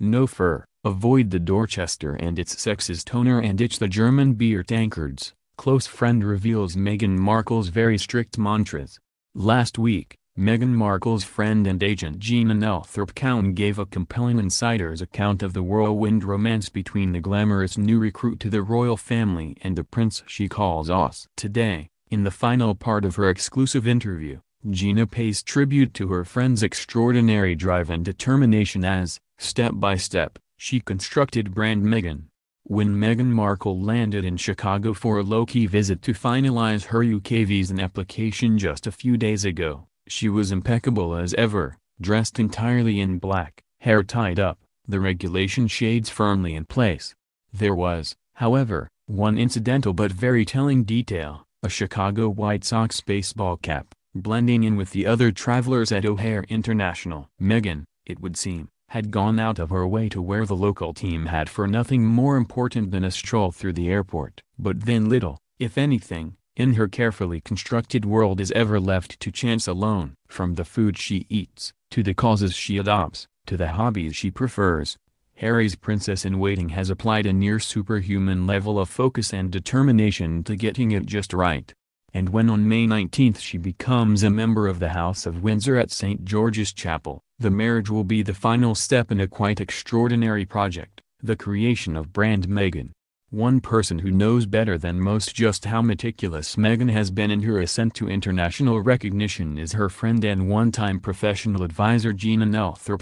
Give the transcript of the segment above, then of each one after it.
No fur, avoid the Dorchester and its sexist owner and ditch the German beer tankards, close friend reveals Meghan Markle's very strict mantras. Last week, Meghan Markle's friend and agent Gina Cowan gave a compelling insider's account of the whirlwind romance between the glamorous new recruit to the royal family and the prince she calls Os. Today, in the final part of her exclusive interview, Gina pays tribute to her friend's extraordinary drive and determination as, step by step, she constructed brand Meghan. When Meghan Markle landed in Chicago for a low-key visit to finalize her UK visa application just a few days ago, she was impeccable as ever, dressed entirely in black, hair tied up, the regulation shades firmly in place. There was, however, one incidental but very telling detail, a Chicago White Sox baseball cap, blending in with the other travelers at O'Hare International. Meghan, it would seem, had gone out of her way to wear the local team hat for nothing more important than a stroll through the airport. But then little, if anything, in her carefully constructed world is ever left to chance alone. From the food she eats, to the causes she adopts, to the hobbies she prefers, Harry's princess-in-waiting has applied a near superhuman level of focus and determination to getting it just right. And when on May 19 she becomes a member of the House of Windsor at St. George's Chapel, the marriage will be the final step in a quite extraordinary project, the creation of brand Meghan. One person who knows better than most just how meticulous Meghan has been in her ascent to international recognition is her friend and one-time professional advisor Gina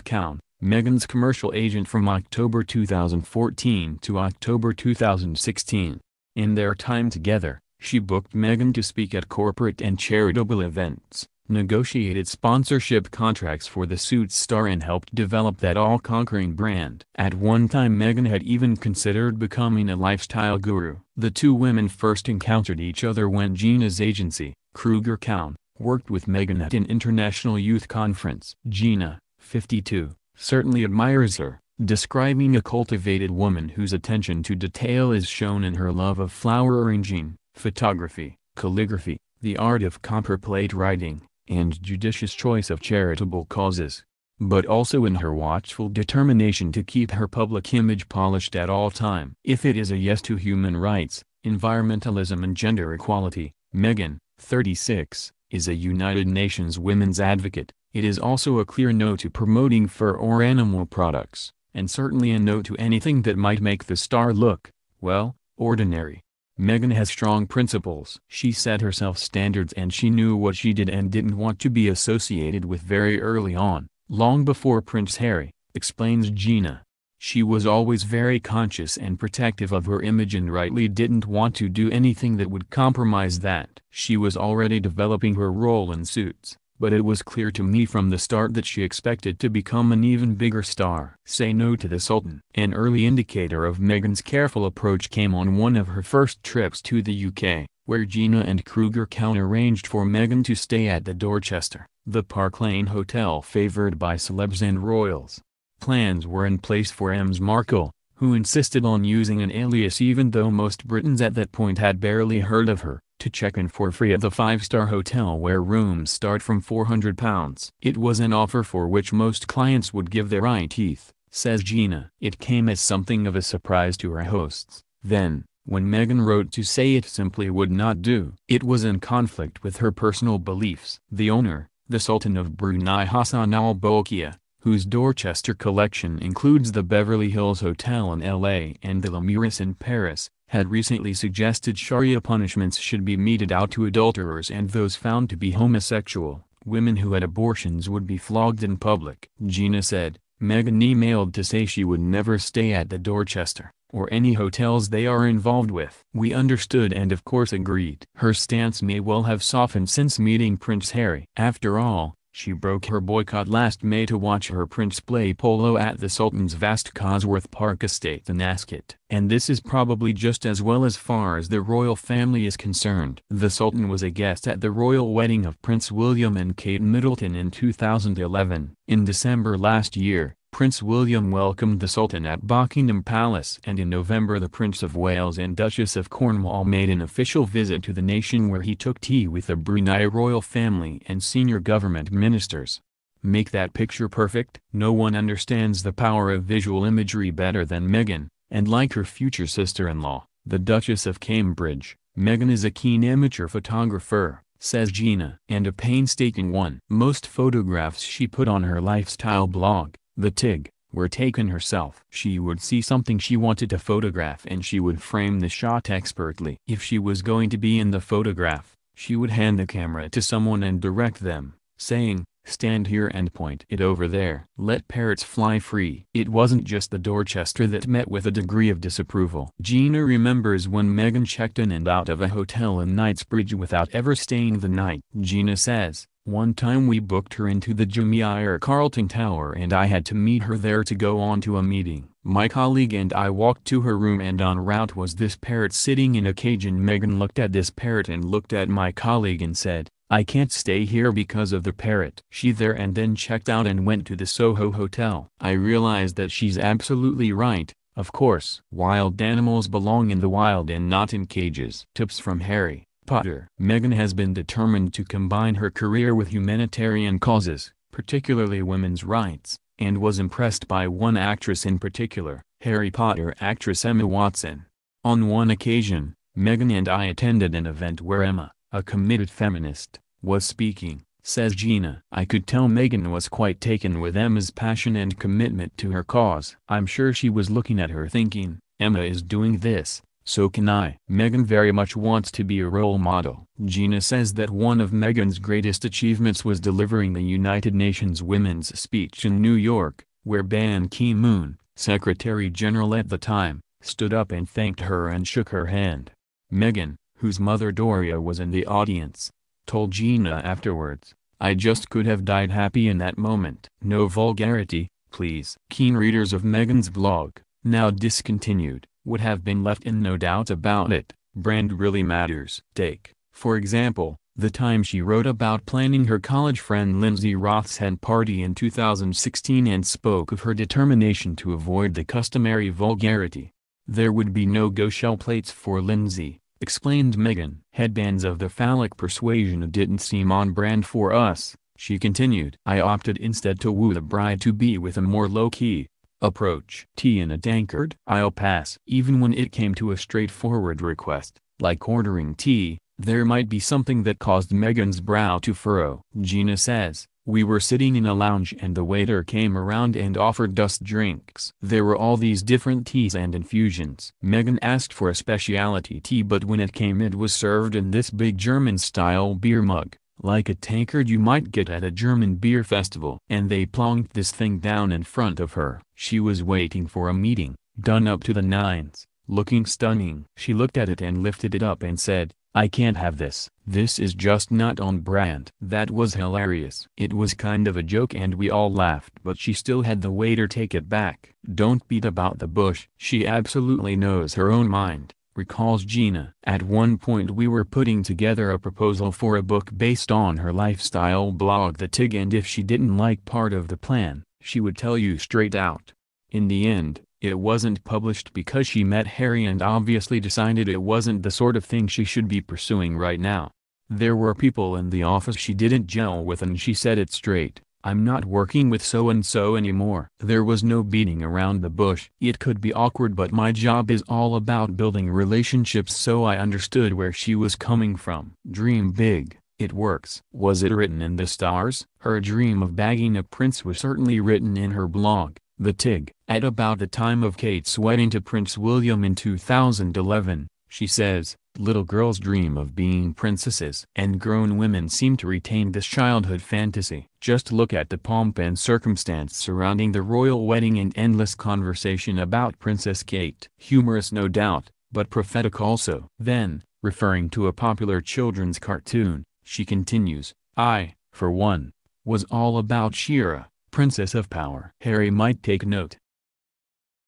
Cowan, Meghan's commercial agent from October 2014 to October 2016. In their time together, she booked Meghan to speak at corporate and charitable events, negotiated sponsorship contracts for the Suits star and helped develop that all-conquering brand. At one time Meghan had even considered becoming a lifestyle guru. The two women first encountered each other when Gina's agency, Cowan, worked with Meghan at an international youth conference. Gina, 52, certainly admires her, describing a cultivated woman whose attention to detail is shown in her love of flower arranging, photography, calligraphy, the art of copperplate writing, and judicious choice of charitable causes, but also in her watchful determination to keep her public image polished at all time. If it is a yes to human rights, environmentalism and gender equality, Meghan, 36, is a United Nations women's advocate, it is also a clear no to promoting fur or animal products, and certainly a no to anything that might make the star look, well, ordinary. Meghan has strong principles. She set herself standards and she knew what she did and didn't want to be associated with very early on, long before Prince Harry, explains Gina. She was always very conscious and protective of her image and rightly didn't want to do anything that would compromise that. She was already developing her role in Suits, but it was clear to me from the start that she expected to become an even bigger star. Say no to the Sultan. An early indicator of Meghan's careful approach came on one of her first trips to the UK, where Gina and Cowan arranged for Meghan to stay at the Dorchester, the Park Lane hotel favored by celebs and royals. Plans were in place for Ms. Markle, who insisted on using an alias even though most Britons at that point had barely heard of her, to check in for free at the five-star hotel where rooms start from £400. It was an offer for which most clients would give their eye teeth, says Gina. It came as something of a surprise to her hosts. Then, when Meghan wrote to say it simply would not do, it was in conflict with her personal beliefs. The owner, the Sultan of Brunei Hassan Al Bolkiah, whose Dorchester collection includes the Beverly Hills Hotel in LA and the Le Muris in Paris, had recently suggested Sharia punishments should be meted out to adulterers and those found to be homosexual. Women who had abortions would be flogged in public. Gina said, Meghan emailed to say she would never stay at the Dorchester, or any hotels they are involved with. We understood and of course agreed. Her stance may well have softened since meeting Prince Harry. After all, she broke her boycott last May to watch her prince play polo at the Sultan's vast Cosworth Park estate in Ascot. And this is probably just as well as far as the royal family is concerned. The Sultan was a guest at the royal wedding of Prince William and Kate Middleton in 2011. In December last year, Prince William welcomed the Sultan at Buckingham Palace, and in November the Prince of Wales and Duchess of Cornwall made an official visit to the nation where he took tea with the Brunei royal family and senior government ministers. make that picture perfect. No one understands the power of visual imagery better than Meghan, and like her future sister-in-law, the Duchess of Cambridge, Meghan is a keen amateur photographer, says Gina, and a painstaking one. Most photographs she put on her lifestyle blog, The Tig, were taken herself. She would see something she wanted to photograph and she would frame the shot expertly. If she was going to be in the photograph, she would hand the camera to someone and direct them, saying, "Stand here and point it over there. Let parrots fly free." It wasn't just the Dorchester that met with a degree of disapproval. Gina remembers when Meghan checked in and out of a hotel in Knightsbridge without ever staying the night. Gina says, "One time we booked her into the Jumeirah Carlton Tower and I had to meet her there to go on to a meeting. My colleague and I walked to her room and en route was this parrot sitting in a cage and Meghan looked at this parrot and looked at my colleague and said, 'I can't stay here because of the parrot.' She there and then checked out and went to the Soho Hotel. I realized that she's absolutely right. Of course, wild animals belong in the wild and not in cages." Tips from Harry Potter. Meghan has been determined to combine her career with humanitarian causes, particularly women's rights, and was impressed by one actress in particular, Harry Potter actress Emma Watson. "On one occasion, Meghan and I attended an event where Emma, a committed feminist, was speaking," says Gina. "I could tell Meghan was quite taken with Emma's passion and commitment to her cause. I'm sure she was looking at her thinking, Emma is doing this, so can I." Meghan very much wants to be a role model. Gina says that one of Meghan's greatest achievements was delivering the United Nations Women's Speech in New York, where Ban Ki-moon, Secretary General at the time, stood up and thanked her and shook her hand. Meghan, whose mother Doria was in the audience, told Gina afterwards, "I just could have died happy in that moment." No vulgarity, please. Keen readers of Meghan's blog, now discontinued, would have been left in no doubt about it. Brand really matters. Take, for example, the time she wrote about planning her college friend Lindsay Roth's hen party in 2016 and spoke of her determination to avoid the customary vulgarity. "There would be no go-shell plates for Lindsay," explained Meghan. "Headbands of the phallic persuasion didn't seem on brand for us," she continued. "I opted instead to woo the bride-to-be with a more low-key approach. Tea in a tankard? I'll pass." Even when it came to a straightforward request, like ordering tea, there might be something that caused Meghan's brow to furrow. Gina says, "We were sitting in a lounge and the waiter came around and offered us drinks. There were all these different teas and infusions. Meghan asked for a specialty tea but when it came it was served in this big German-style beer mug, like a tankard you might get at a German beer festival. And they plonked this thing down in front of her. She was waiting for a meeting, done up to the nines, looking stunning. She looked at it and lifted it up and said, 'I can't have this. This is just not on brand.' That was hilarious. It was kind of a joke and we all laughed but she still had the waiter take it back. Don't beat about the bush. She absolutely knows her own mind," recalls Gina. "At one point we were putting together a proposal for a book based on her lifestyle blog The Tig and if she didn't like part of the plan, she would tell you straight out. In the end, it wasn't published because she met Harry and obviously decided it wasn't the sort of thing she should be pursuing right now. There were people in the office she didn't gel with and she said it straight, 'I'm not working with so-and-so anymore.' There was no beating around the bush. It could be awkward but my job is all about building relationships so I understood where she was coming from. Dream big, it works." Was it written in the stars? Her dream of bagging a prince was certainly written in her blog, The Tig. At about the time of Kate's wedding to Prince William in 2011, she says, "Little girls dream of being princesses." And grown women seem to retain this childhood fantasy. Just look at the pomp and circumstance surrounding the royal wedding and endless conversation about Princess Kate. Humorous no doubt, but prophetic also. Then, referring to a popular children's cartoon, she continues, "I, for one, was all about Shira, Princess of Power." Harry might take note.